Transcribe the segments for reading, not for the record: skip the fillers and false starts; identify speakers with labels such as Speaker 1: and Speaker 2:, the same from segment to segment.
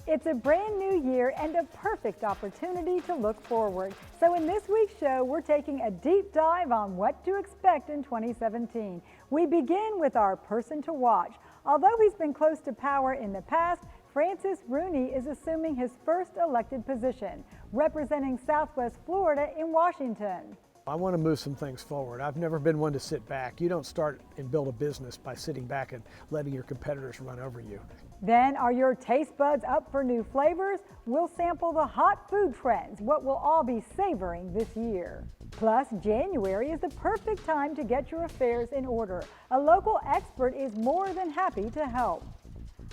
Speaker 1: It's a brand new year and a perfect opportunity to look forward. So in this week's show, we're taking a deep dive on what to expect in 2017. We begin with our person to watch. Although he's been close to power in the past, Francis Rooney is assuming his first elected position, representing Southwest Florida in Washington.
Speaker 2: I want to move some things forward. I've never been one to sit back. You don't start and build a business by sitting back and letting your competitors run over you.
Speaker 1: Then, are your taste buds up for new flavors? We'll sample the hot food trends, what we'll all be savoring this year. Plus, January is the perfect time to get your affairs in order. A local expert is more than happy to help.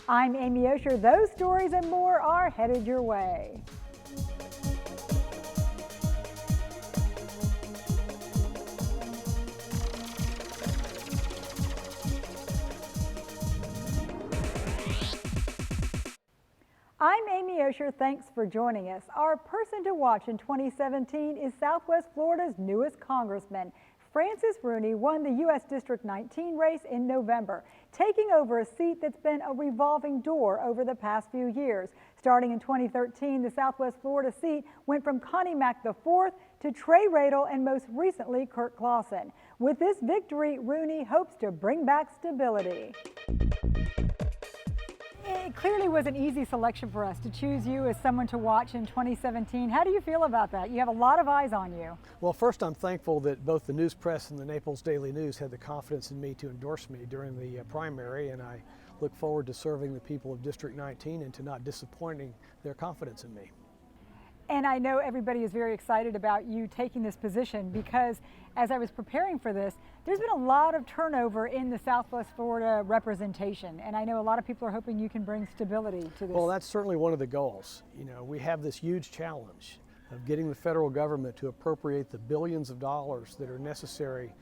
Speaker 1: I'm Amy Osher. Those stories and more are headed your way. I'm Amy Osher. Thanks for joining us. Our person to watch in 2017 is Southwest Florida's newest congressman. Francis Rooney won the U.S. District 19 race in November, taking over a seat that's been a revolving door over the past few years. Starting in 2013, the Southwest Florida seat went from Connie Mack IV to Trey Radel and most recently Kirk Clausen. With this victory, Rooney hopes to bring back stability. It clearly was an easy selection for us to choose you as someone to watch in 2017. How do you feel about that? You have a lot of eyes on you.
Speaker 2: Well, first, I'm thankful that both the News Press and the Naples Daily News had the confidence in me to endorse me during the primary, and I look forward to serving the people of District 19 and to not disappointing their confidence in me.
Speaker 1: And I know everybody is very excited about you taking this position because as I was preparing for this, there's been a lot of turnover in the Southwest Florida representation. And I know a lot of people are hoping you can bring stability to this.
Speaker 2: Well, that's certainly one of the goals. You know, we have this huge challenge of getting the federal government to appropriate the billions of dollars that are necessary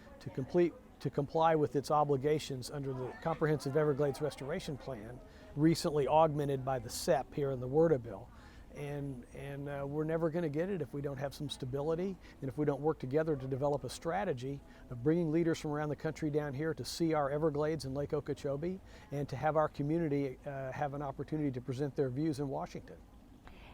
Speaker 2: to comply with its obligations under the Comprehensive Everglades Restoration Plan, recently augmented by the SEP here in the WRDA bill. And we're never going to get it if we don't have some stability and if we don't work together to develop a strategy of bringing leaders from around the country down here to see our Everglades and Lake Okeechobee and to have our community have an opportunity to present their views in Washington.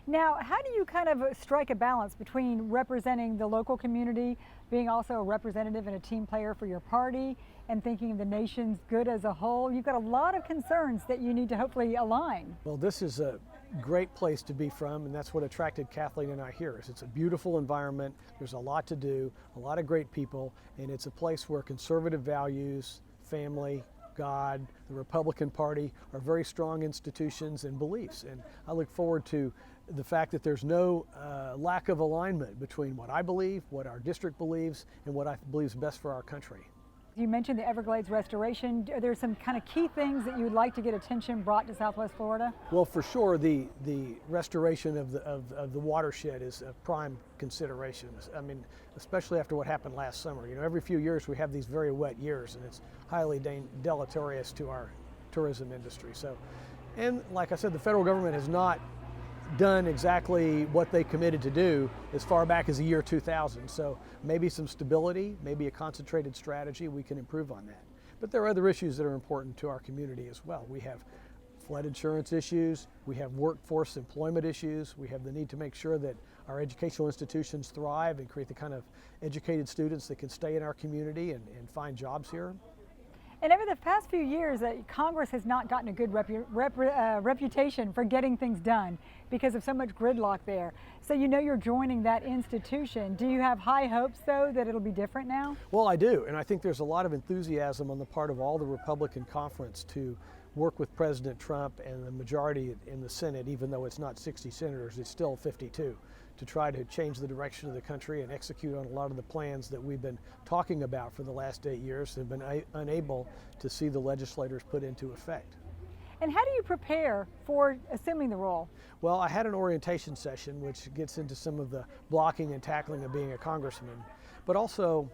Speaker 1: Now, how do you kind of strike a balance between representing the local community, being also a representative and a team player for your party, and thinking of the nation's good as a whole? You've got a lot of concerns that you need to hopefully align.
Speaker 2: Well, this is a great place to be from, and that's what attracted Kathleen and I here. It's a beautiful environment, there's a lot to do, a lot of great people, and it's a place where conservative values, family, God, the Republican Party are very strong institutions and beliefs. And I look forward to the fact that there's no lack of alignment between what I believe, what our district believes, and what I believe is best for our country.
Speaker 1: You mentioned the Everglades restoration. Are there some kind of key things that you would like to get attention brought to Southwest Florida?
Speaker 2: Well, for sure, the restoration of the watershed is a prime consideration. I mean, especially after what happened last summer. You know, every few years we have these very wet years, and it's highly deleterious to our tourism industry. So, and like I said, the federal government has not done exactly what they committed to do as far back as the year 2000. So maybe some stability, maybe a concentrated strategy, we can improve on that. But there are other issues that are important to our community as well. We have flood insurance issues, we have workforce employment issues, we have the need to make sure that our educational institutions thrive and create the kind of educated students that can stay in our community and find jobs here.
Speaker 1: And over the past few years, Congress has not gotten a good reputation for getting things done because of so much gridlock there. So you know you're joining that institution. Do you have high hopes, though, that it'll be different now? Well,
Speaker 2: I do, and I think there's a lot of enthusiasm on the part of all the Republican conference to work with President Trump and the majority in the Senate, even though it's not 60 senators, it's still 52. To try to change the direction of the country and execute on a lot of the plans that we've been talking about for the last 8 years have been unable to see the legislators put into effect.
Speaker 1: And how do you prepare for assuming the role?
Speaker 2: Well, I had an orientation session which gets into some of the blocking and tackling of being a congressman, but also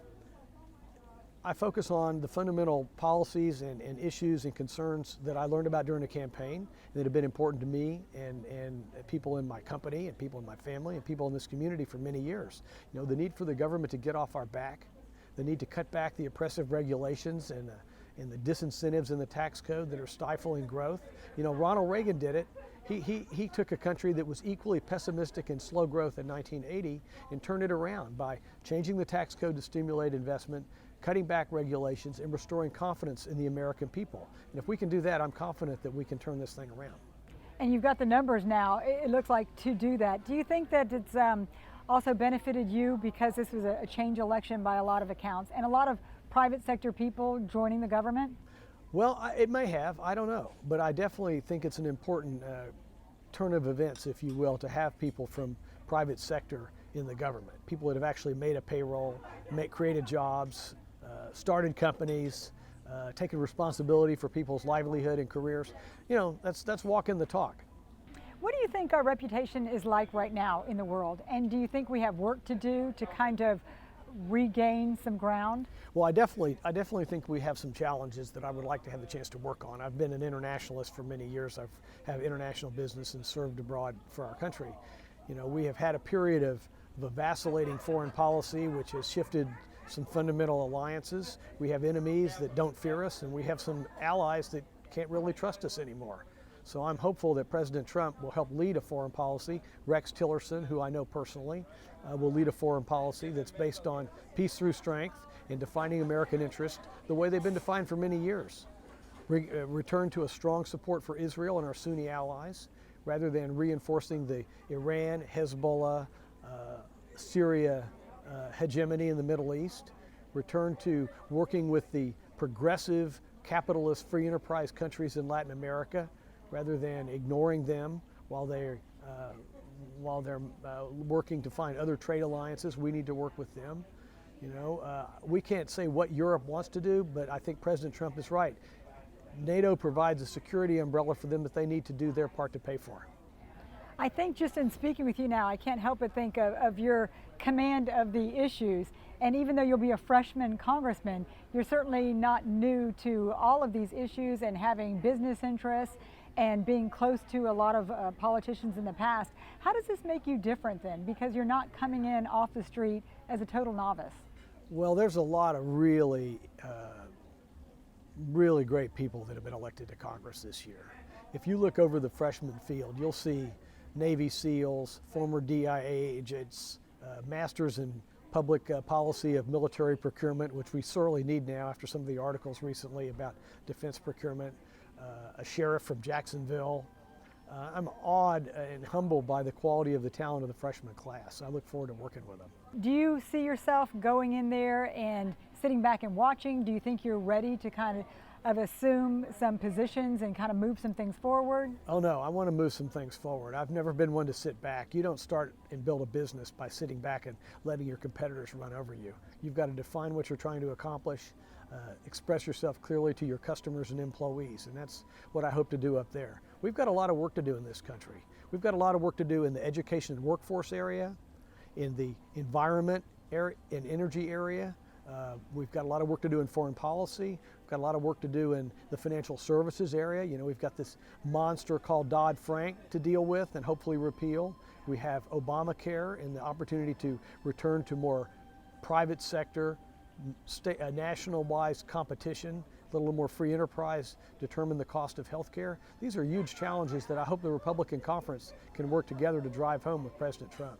Speaker 2: I focus on the fundamental policies and issues and concerns that I learned about during the campaign that have been important to me and people in my company and people in my family and people in this community for many years. You know, the need for the government to get off our back, the need to cut back the oppressive regulations and the disincentives in the tax code that are stifling growth. You know, Ronald Reagan did it. He took a country that was equally pessimistic and slow growth in 1980 and turned it around by changing the tax code to stimulate investment, cutting back regulations, and restoring confidence in the American people. And if we can do that, I'm confident that we can turn this thing around.
Speaker 1: And you've got the numbers now, it looks like, to do that. Do you think that it's also benefited you because this was a change election by a lot of accounts and a lot of private sector people joining the government?
Speaker 2: Well, it may have, I don't know, but I definitely think it's an important turn of events, if you will, to have people from private sector in the government. People that have actually made a payroll, created jobs, started companies, taken responsibility for people's livelihood and careers. You know, that's walking the talk.
Speaker 1: What do you think our reputation is like right now in the world? And do you think we have work to do to kind of regain some ground?
Speaker 2: Well, I definitely think we have some challenges that I would like to have the chance to work on. I've been an internationalist for many years. I've had international business and served abroad for our country. You know, we have had a period of a vacillating foreign policy which has shifted some fundamental alliances. We have enemies that don't fear us, and we have some allies that can't really trust us anymore. So I'm hopeful that President Trump will help lead a foreign policy. Rex Tillerson, who I know personally, will lead a foreign policy that's based on peace through strength and defining American interest the way they've been defined for many years. Return to a strong support for Israel and our Sunni allies, rather than reinforcing the Iran, Hezbollah, Syria hegemony in the Middle East. Return to working with the progressive, capitalist, free enterprise countries in Latin America, rather than ignoring them while they're working to find other trade alliances. We need to work with them. You know, we can't say what Europe wants to do, but I think President Trump is right. NATO provides a security umbrella for them that they need to do their part to pay for.
Speaker 1: I think just in speaking with you now, I can't help but think of your command of the issues. And even though you'll be a freshman congressman, you're certainly not new to all of these issues and having business interests and being close to a lot of politicians in the past. How does this make you different then? Because you're not coming in off the street as a total novice.
Speaker 2: Well, there's a lot of really great people that have been elected to Congress this year. If you look over the freshman field, you'll see Navy SEALs, former DIA agents, masters in public policy of military procurement, which we sorely need now after some of the articles recently about defense procurement, a sheriff from Jacksonville. I'm awed and humbled by the quality of the talent of the freshman class. I look forward to working with them.
Speaker 1: Do you see yourself going in there and sitting back and watching? Do you think you're ready to kind of assume some positions and kind of move some things forward?
Speaker 2: Oh no, I want to move some things forward. I've never been one to sit back. You don't start and build a business by sitting back and letting your competitors run over you. You've got to define what you're trying to accomplish, express yourself clearly to your customers and employees, and that's what I hope to do up there. We've got a lot of work to do in this country. We've got a lot of work to do in the education and workforce area, in the environment area, in energy area. We've got a lot of work to do in foreign policy. We've got a lot of work to do in the financial services area. You know, we've got this monster called Dodd-Frank to deal with and hopefully repeal. We have Obamacare and the opportunity to return to more private sector, national-wise competition, a little more free enterprise, determine the cost of health care. These are huge challenges that I hope the Republican conference can work together to drive home with President Trump.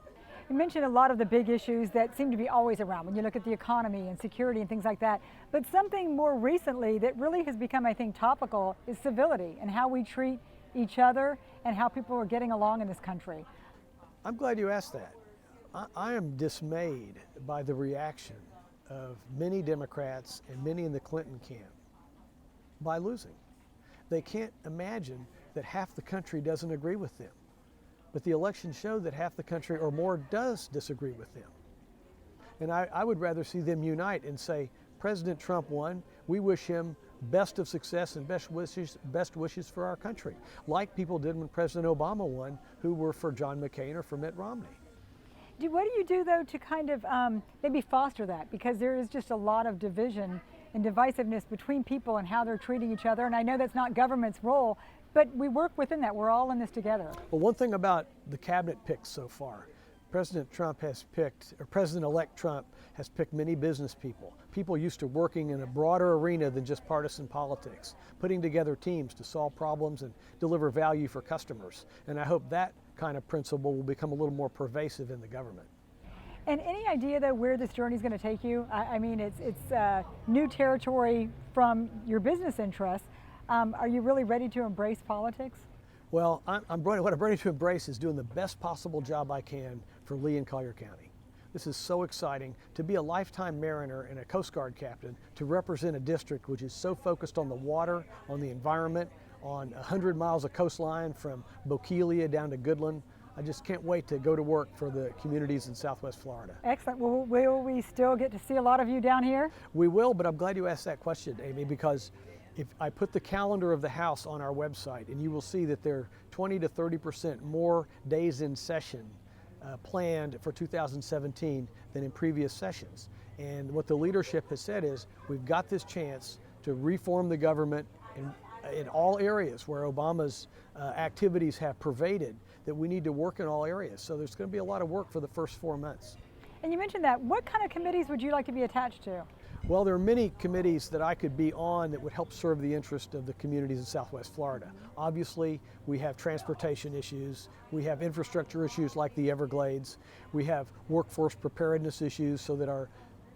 Speaker 1: You mentioned a lot of the big issues that seem to be always around when you look at the economy and security and things like that. But something more recently that really has become, I think, topical is civility and how we treat each other and how people are getting along in this country.
Speaker 2: I'm glad you asked that. I am dismayed by the reaction of many Democrats and many in the Clinton camp by losing. They can't imagine that half the country doesn't agree with them. But the election showed that half the country or more does disagree with them. And I would rather see them unite and say, President Trump won, we wish him best of success and best wishes for our country, like people did when President Obama won, who were for John McCain or for Mitt Romney.
Speaker 1: What do you do, though, to kind of maybe foster that? Because there is just a lot of division and divisiveness between people and how they're treating each other. And I know that's not government's role, but we work within that. We're all in this together.
Speaker 2: Well, one thing about the cabinet picks so far, President-elect Trump has picked many business people, people used to working in a broader arena than just partisan politics, putting together teams to solve problems and deliver value for customers. And I hope that kind of principle will become a little more pervasive in the government.
Speaker 1: And any idea, though, where this journey is going to take you? I mean, it's new territory from your business interests. Are you really ready to embrace politics?
Speaker 2: Well, what I'm ready to embrace is doing the best possible job I can for Lee and Collier County. This is so exciting to be a lifetime mariner and a Coast Guard captain, to represent a district which is so focused on the water, on the environment, on 100 miles of coastline from Bokeelia down to Goodland. I just can't wait to go to work for the communities in Southwest Florida.
Speaker 1: Excellent. Well, will we still get to see a lot of you down here?
Speaker 2: We will, but I'm glad you asked that question, Amy, because if I put the calendar of the House on our website, and you will see that there are 20 to 30% more days in session planned for 2017 than in previous sessions. And what the leadership has said is, we've got this chance to reform the government in all areas where Obama's activities have pervaded, that we need to work in all areas. So there's going to be a lot of work for the first 4 months.
Speaker 1: And you mentioned that. What kind of committees would you like to be attached to?
Speaker 2: Well, there are many committees that I could be on that would help serve the interest of the communities in Southwest Florida. Obviously, we have transportation issues, we have infrastructure issues like the Everglades, we have workforce preparedness issues so that our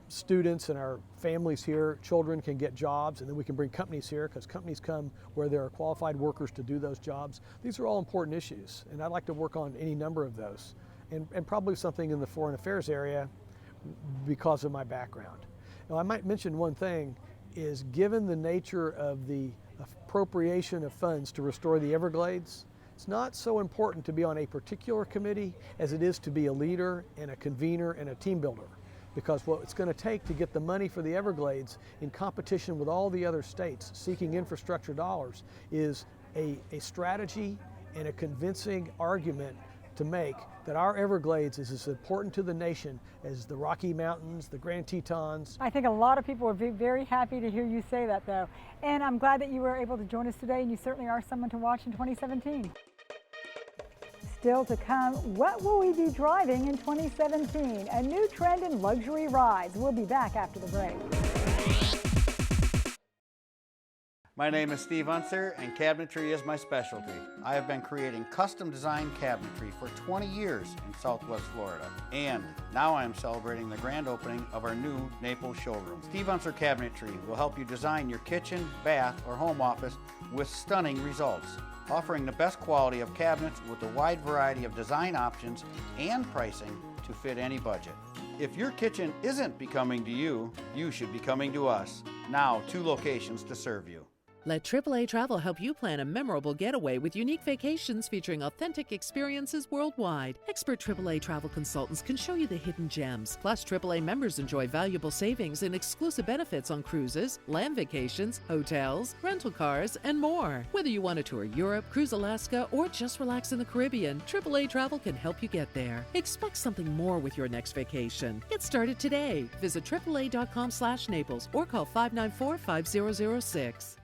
Speaker 2: students and our families here, children, can get jobs, and then we can bring companies here, because companies come where there are qualified workers to do those jobs. These are all important issues, and I'd like to work on any number of those, and probably something in the foreign affairs area because of my background. Now, I might mention one thing, is given the nature of the appropriation of funds to restore the Everglades, it's not so important to be on a particular committee as it is to be a leader and a convener and a team builder. Because what it's going to take to get the money for the Everglades in competition with all the other states seeking infrastructure dollars is a strategy and a convincing argument to make that our Everglades is as important to the nation as the Rocky Mountains, the Grand Tetons.
Speaker 1: I think a lot of people would be very happy to hear you say that, though. And I'm glad that you were able to join us today, and you certainly are someone to watch in 2017. Still to come, what will we be driving in 2017? A new trend in luxury rides. We'll be back after the break.
Speaker 3: My name is Steve Unser, and cabinetry is my specialty. I have been creating custom designed cabinetry for 20 years in Southwest Florida. And now I am celebrating the grand opening of our new Naples showroom. Steve Unser Cabinetry will help you design your kitchen, bath, or home office with stunning results, offering the best quality of cabinets with a wide variety of design options and pricing to fit any budget. If your kitchen isn't becoming to you, you should be coming to us. Now, 2 locations to serve you.
Speaker 4: Let AAA Travel help you plan a memorable getaway with unique vacations featuring authentic experiences worldwide. Expert AAA travel consultants can show you the hidden gems. Plus, AAA members enjoy valuable savings and exclusive benefits on cruises, land vacations, hotels, rental cars, and more. Whether you want to tour Europe, cruise Alaska, or just relax in the Caribbean, AAA Travel can help you get there. Expect something more with your next vacation. Get started today. Visit AAA.com/Naples or call 594-5006.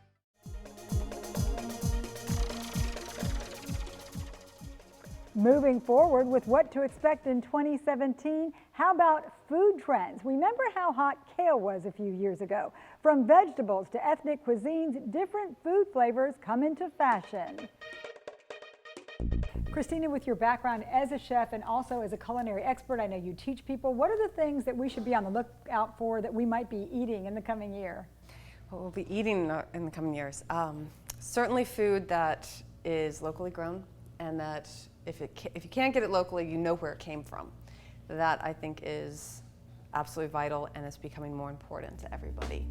Speaker 1: Moving forward with what to expect in 2017, how about food trends? Remember how hot kale was a few years ago? From vegetables to ethnic cuisines, different food flavors come into fashion. Christina, with your background as a chef and also as a culinary expert, I know you teach people. What are the things that we should be on the lookout for that we might be eating in the coming year?
Speaker 5: What we'll be eating in the coming years? Certainly food that is locally grown, and that if you can't get it locally, you know where it came from. That, I think, is absolutely vital, and it's becoming more important to everybody.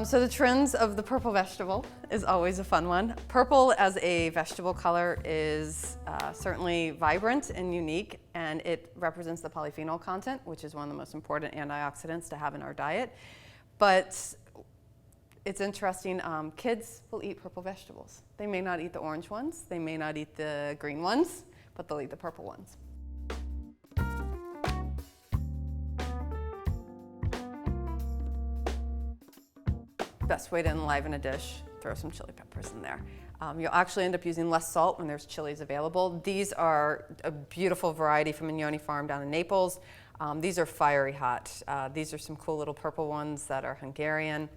Speaker 5: So the trends of the purple vegetable is always a fun one. Purple as a vegetable color is certainly vibrant and unique, and it represents the polyphenol content, which is one of the most important antioxidants to have in our diet. But it's interesting, kids will eat purple vegetables. They may not eat the orange ones, they may not eat the green ones, but they'll eat the purple ones. Best way to enliven a dish, throw some chili peppers in there. You'll actually end up using less salt when there's chilies available. These are a beautiful variety from Mignoni Farm down in Naples. These are fiery hot. These are some cool little purple ones that are Hungarian.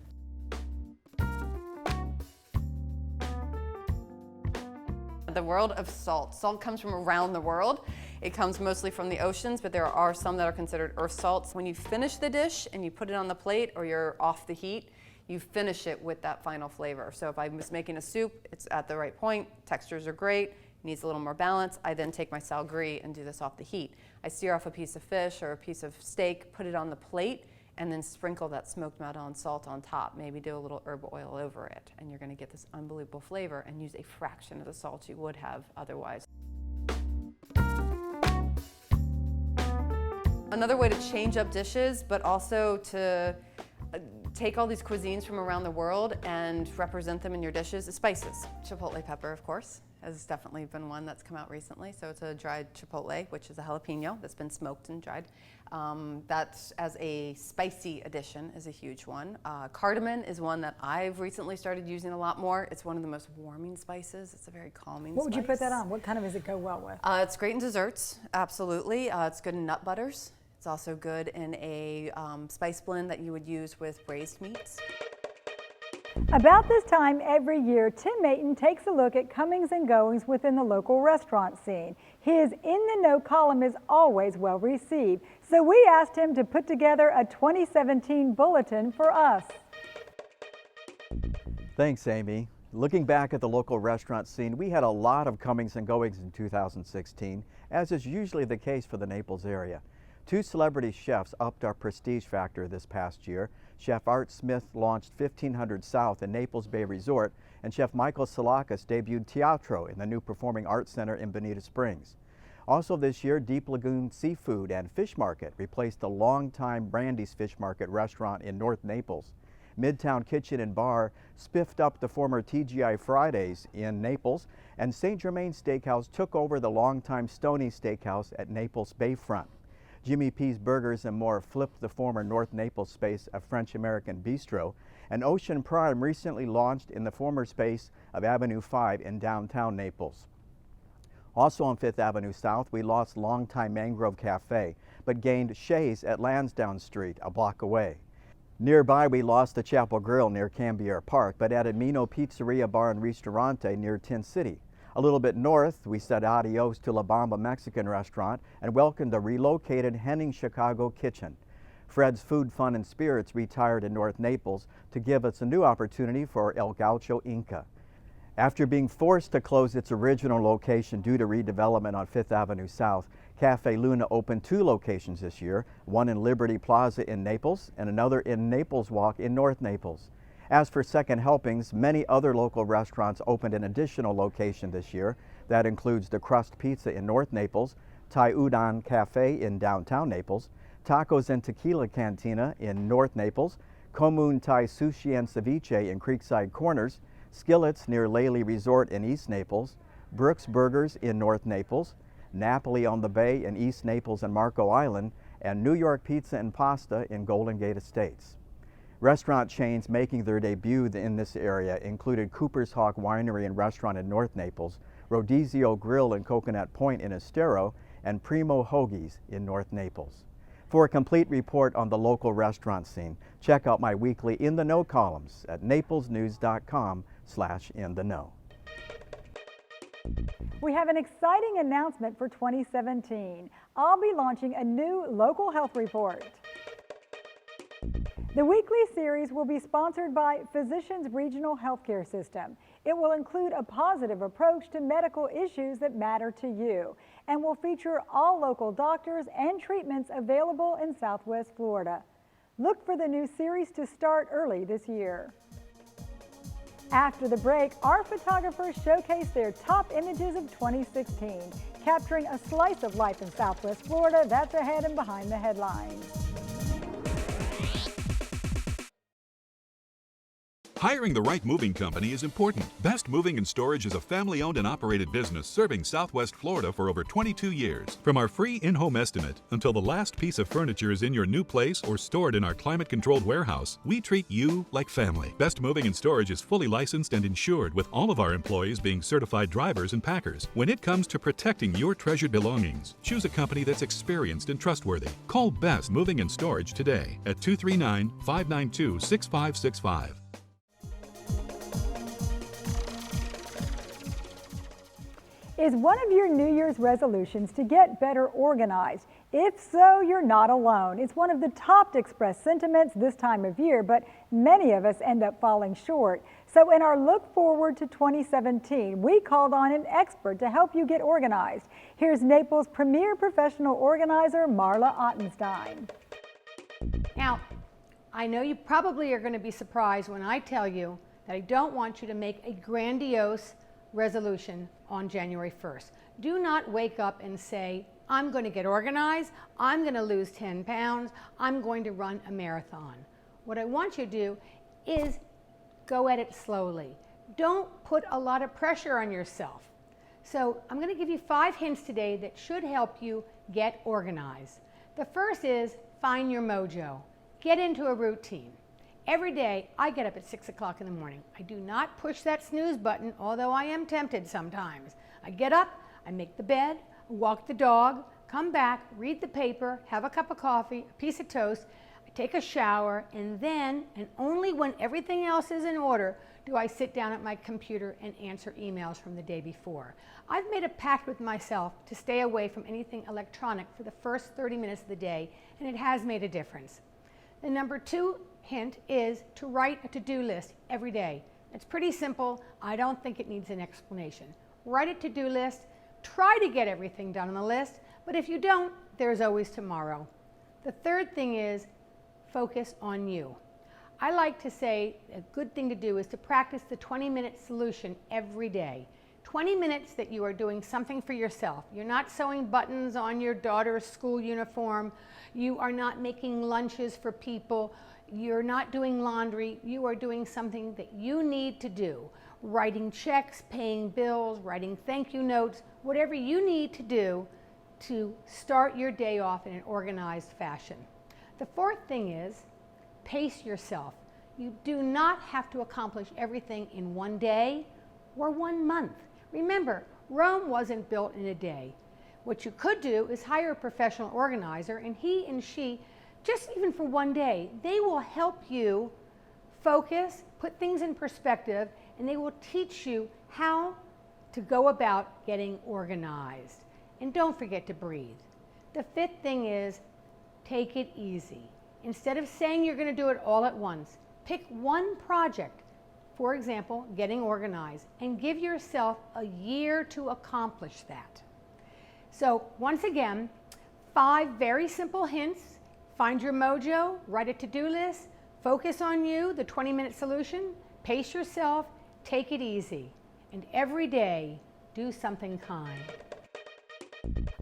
Speaker 5: The world of salt. Salt comes from around the world. It comes mostly from the oceans, but there are some that are considered earth salts. When you finish the dish and you put it on the plate or you're off the heat, you finish it with that final flavor. So if I was making a soup, it's at the right point, textures are great, needs a little more balance. I then take my sal gris and do this off the heat. I sear off a piece of fish or a piece of steak, put it on the plate, and then sprinkle that smoked Maldon salt on top. Maybe do a little herb oil over it, and you're gonna get this unbelievable flavor and use a fraction of the salt you would have otherwise. Another way to change up dishes, but also to take all these cuisines from around the world and represent them in your dishes, is spices. Chipotle pepper, of course, has definitely been one that's come out recently. So it's a dried chipotle, which is a jalapeno that's been smoked and dried. That, as a spicy addition, is a huge one. Cardamom is one that I've recently started using a lot more. It's one of the most warming spices. It's a very calming spice.
Speaker 1: What would you put that on? What kind of does it go well with?
Speaker 5: It's great in desserts, absolutely. It's good in nut butters. It's also good in a spice blend that you would use with braised meats.
Speaker 1: About this time every year, Tim Mayton takes a look at comings and goings within the local restaurant scene. His In the Know column is always well received, so we asked him to put together a 2017 bulletin for us.
Speaker 6: Thanks, Amy. Looking back at the local restaurant scene, we had a lot of comings and goings in 2016, as is usually the case for the Naples area. 2 celebrity chefs upped our prestige factor this past year. Chef Art Smith launched 1500 South in Naples Bay Resort, and Chef Michael Salakis debuted Teatro in the new Performing Arts Center in Bonita Springs. Also this year, Deep Lagoon Seafood and Fish Market replaced the longtime Brandy's Fish Market restaurant in North Naples. Midtown Kitchen and Bar spiffed up the former TGI Fridays in Naples, and St. Germain Steakhouse took over the longtime Stoney Steakhouse at Naples Bayfront. Jimmy P's Burgers and More flipped the former North Naples space of French-American Bistro, and Ocean Prime recently launched in the former space of Avenue 5 in downtown Naples. Also on 5th Avenue South, we lost longtime Mangrove Cafe, but gained Shays at Lansdowne Street, a block away. Nearby, we lost the Chapel Grill near Cambier Park, but added Mino Pizzeria Bar and Ristorante near Tin City. A little bit north, we said adios to La Bamba Mexican Restaurant and welcomed the relocated Henning Chicago Kitchen. Fred's Food, Fun, and Spirits retired in North Naples to give us a new opportunity for El Gaucho Inca. After being forced to close its original location due to redevelopment on 5th Avenue South, Cafe Luna opened 2 locations this year, one in Liberty Plaza in Naples and another in Naples Walk in North Naples. As for second helpings, many other local restaurants opened an additional location this year. That includes the Crust Pizza in North Naples, Thai Udon Cafe in downtown Naples, Tacos and Tequila Cantina in North Naples, Komun Thai Sushi and Ceviche in Creekside Corners, Skillets near Lely Resort in East Naples, Brooks Burgers in North Naples, Napoli on the Bay in East Naples and Marco Island, and New York Pizza and Pasta in Golden Gate Estates. Restaurant chains making their debut in this area included Cooper's Hawk Winery and Restaurant in North Naples, Rodizio Grill in Coconut Point in Estero, and Primo Hoagies in North Naples. For a complete report on the local restaurant scene, check out my weekly In the Know columns at naplesnews.com/intheknow.
Speaker 1: We have an exciting announcement for 2017. I'll be launching a new local health report. The weekly series will be sponsored by Physicians Regional Healthcare System. It will include a positive approach to medical issues that matter to you and will feature all local doctors and treatments available in Southwest Florida. Look for the new series to start early this year. After the break, our photographers showcase their top images of 2016, capturing a slice of life in Southwest Florida that's ahead and behind the headlines.
Speaker 7: Hiring the right moving company is important. Best Moving and Storage is a family-owned and operated business serving Southwest Florida for over 22 years. From our free in-home estimate until the last piece of furniture is in your new place or stored in our climate-controlled warehouse, we treat you like family. Best Moving and Storage is fully licensed and insured, with all of our employees being certified drivers and packers. When it comes to protecting your treasured belongings, choose a company that's experienced and trustworthy. Call Best Moving and Storage today at 239-592-6565.
Speaker 1: Is one of your New Year's resolutions to get better organized? If so, you're not alone. It's one of the top expressed sentiments this time of year, but many of us end up falling short. So in our look forward to 2017, we called on an expert to help you get organized. Here's Naples' premier professional organizer, Marla Ottenstein.
Speaker 8: Now, I know you probably are going to be surprised when I tell you that I don't want you to make a grandiose resolution on January 1st. Do not wake up and say, I'm going to get organized, I'm going to lose 10 pounds, I'm going to run a marathon. What I want you to do is go at it slowly. Don't put a lot of pressure on yourself. So I'm going to give you 5 hints today that should help you get organized. The first is find your mojo. Get into a routine. Every day, I get up at 6 o'clock in the morning. I do not push that snooze button, although I am tempted sometimes. I get up, I make the bed, walk the dog, come back, read the paper, have a cup of coffee, a piece of toast, I take a shower, and then, and only when everything else is in order, do I sit down at my computer and answer emails from the day before. I've made a pact with myself to stay away from anything electronic for the first 30 minutes of the day, and it has made a difference. The number 2 hint is to write a to-do list every day. It's pretty simple. I don't think it needs an explanation. Write a to-do list. Try to get everything done on the list, but if you don't, there's always tomorrow. The third thing is focus on you. I like to say a good thing to do is to practice the 20-minute solution every day. 20 minutes that you are doing something for yourself. You're not sewing buttons on your daughter's school uniform. You are not making lunches for people. You're not doing laundry. You are doing something that you need to do. Writing checks, paying bills, writing thank you notes, whatever you need to do to start your day off in an organized fashion. The fourth thing is pace yourself. You do not have to accomplish everything in one day or 1 month. Remember, Rome wasn't built in a day. What you could do is hire a professional organizer, and he and she, just even for one day, they will help you focus, put things in perspective, and they will teach you how to go about getting organized. And don't forget to breathe. The fifth thing is take it easy. Instead of saying you're going to do it all at once, pick one project, for example, getting organized, and give yourself a year to accomplish that. So once again, 5 very simple hints. Find your mojo, write a to-do list, focus on you, the 20-minute solution, pace yourself, take it easy, and every day do something kind.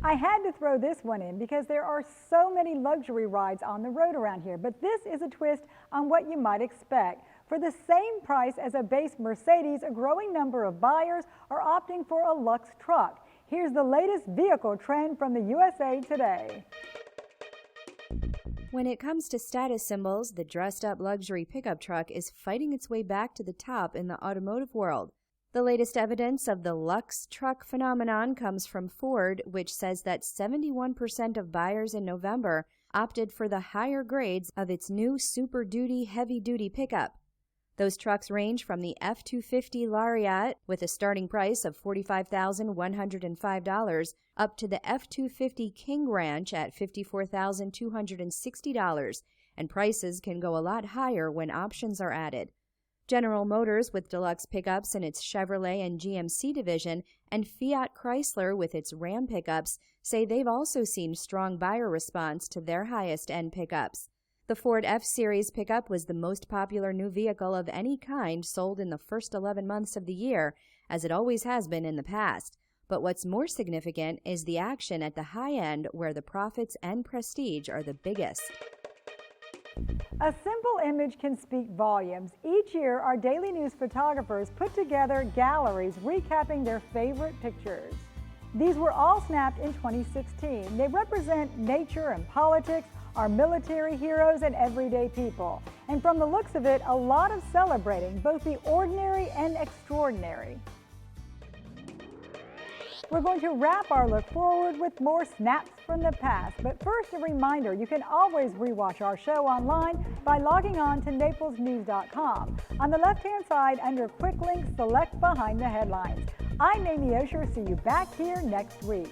Speaker 1: I had to throw this one in because there are so many luxury rides on the road around here, but this is a twist on what you might expect. For the same price as a base Mercedes, a growing number of buyers are opting for a Lux truck. Here's the latest vehicle trend from the USA Today.
Speaker 9: When it comes to status symbols, the dressed-up luxury pickup truck is fighting its way back to the top in the automotive world. The latest evidence of the Lux truck phenomenon comes from Ford, which says that 71% of buyers in November opted for the higher grades of its new Super Duty heavy-duty pickup. Those trucks range from the F-250 Lariat with a starting price of $45,105 up to the F-250 King Ranch at $54,260, and prices can go a lot higher when options are added. General Motors with deluxe pickups in its Chevrolet and GMC division and Fiat Chrysler with its Ram pickups say they've also seen strong buyer response to their highest-end pickups. The Ford F-Series pickup was the most popular new vehicle of any kind sold in the first 11 months of the year, as it always has been in the past. But what's more significant is the action at the high end where the profits and prestige are the biggest.
Speaker 1: A simple image can speak volumes. Each year, our Daily News photographers put together galleries recapping their favorite pictures. These were all snapped in 2016. They represent nature and politics, our military heroes, and everyday people. And from the looks of it, a lot of celebrating both the ordinary and extraordinary. We're going to wrap our look forward with more snaps from the past. But first, a reminder, you can always rewatch our show online by logging on to naplesnews.com. On the left-hand side, under Quick Links, select Behind the Headlines. I'm Amy Osher. See you back here next week.